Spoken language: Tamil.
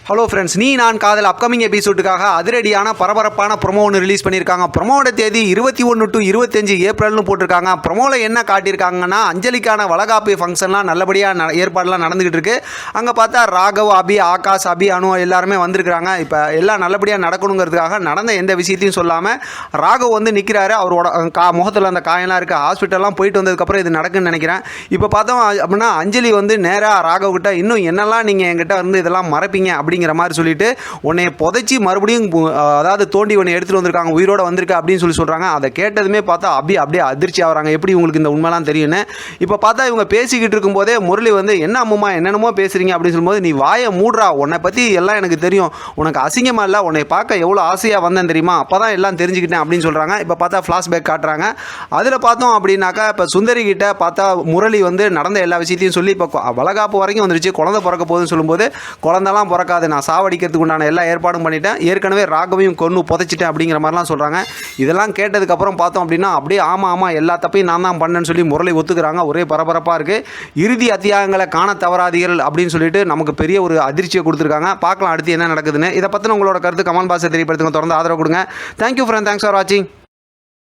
ஹலோ ஃப்ரெண்ட்ஸ், நீ நான் காதல் அப்கமிங் எபிசோடுக்காக அதிரடியான பரபரப்பான ப்ரொமோ ஒன்று ரிலீஸ் பண்ணியிருக்காங்க. ப்ரொமோட தேதி 21 to 25 ஏப்ரல்னு போட்டிருக்காங்க. ப்ரொமோவில் என்ன காட்டியிருக்காங்கன்னா, அஞ்சலிக்கான வளகாப்பு ஃபங்க்ஷன்லாம் நல்லபடியாக ஏற்பாடுலாம் நடந்துகிட்டு இருக்கு. அங்கே பார்த்தா ராகவ், அபி, ஆகாஷ், அபி, அனு எல்லாருமே வந்திருக்கிறாங்க. இப்போ எல்லாம் நல்லபடியாக நடக்கணுங்கிறதுக்காக நடந்த எந்த விஷயத்தையும் சொல்லாமல் ராகவ் வந்து நிற்கிறாரு. அவரோட முகத்தில் அந்த காயெல்லாம் இருக்குது. ஹாஸ்பிட்டல்லாம் போயிட்டு வந்ததுக்கப்புறம் இது நடக்குன்னு நினைக்கிறேன். இப்போ பார்த்தோம் அப்படின்னா அஞ்சலி வந்து நேராக ராகவ் கிட்ட இன்னும் என்னெல்லாம் நீங்கள் என்கிட்ட வந்து இதெல்லாம் மறைப்பீங்க அப்படிங்கிற மாதிரி சொல்லிட்டு உன்னை புதைச்சி மறுபடியும் அதாவது தோண்டி உன்னை எடுத்துகிட்டு வந்திருக்காங்க, உயிரோட வந்திருக்க அப்படின்னு சொல்கிறாங்க. அதை கேட்டதுமே பார்த்தா அப்படியே அதிர்ச்சி ஆகிறாங்க. எப்படி உங்களுக்கு இந்த உண்மைலாம் தெரியும்னு. இப்போ பார்த்தா இவங்க பேசிக்கிட்டு இருக்கும்போதே முரளி வந்து என்ன அம்மா என்னென்னமோ பேசுகிறீங்க அப்படின்னு சொல்லும்போது, நீ வாயை மூடுறா, உன்னை பற்றி எல்லாம் எனக்கு தெரியும், உனக்கு அசிங்கமாக இல்லை, உன்னை பார்க்க எவ்வளோ ஆசையாக வந்தேன் தெரியுமா, அப்போ தான் எல்லாம் தெரிஞ்சுக்கிட்டேன் அப்படின்னு சொல்கிறாங்க. இப்போ பார்த்தா ஃப்ளாஷ்பேக் காட்டுறாங்க. அதில் பார்த்தோம் அப்படின்னாக்கா இப்போ சுந்தரி கிட்ட பார்த்தா முரளி வந்து நடந்த எல்லா விஷயத்தையும் சொல்லி இப்போ வளகாப்பு வரைக்கும் வந்துருச்சு, குழந்தை பிறக்க போகுதுன்னு சொல்லும்போது, குழந்தெல்லாம் பிறக்காது, நான் சாவடிக்கிறதுக்கு உண்டான எல்லா ஏற்பாடும் பண்ணிட்டேன், ஏற்கனவே ராகவையும் கொன்று புதைச்சிட்டேன் அப்படிங்கிற மாதிரிலாம் சொல்கிறாங்க. இதெல்லாம் கேட்டதுக்கப்புறம் பார்த்தோம் அப்படின்னா அப்படியே ஆமாம் எல்லா தப்பையும் நான் தான் பண்ணேன்னு சொல்லி முரளி ஒத்துக்கிறாங்க. ஒரே பரபரப்பாக இருக்குது. இறுதி அத்தியாயங்களை காண தவறாதீர்கள் அப்படின்னு சொல்லிட்டு நமக்கு பெரிய ஒரு அதிர்ச்சியை கொடுத்துருக்காங்க. பார்க்கலாம் அடுத்து என்ன நடக்குதுன்னு. இதை பற்றின உங்களோட கருத்து கமெண்ட் பாக்ஸில் தெரியப்படுத்துங்க. தொடர்ந்து ஆதரவு கொடுங்க. தேங்க்யூ ஃப்ரெண்ட், தேங்க்ஸ் ஃபார் வாட்சிங்.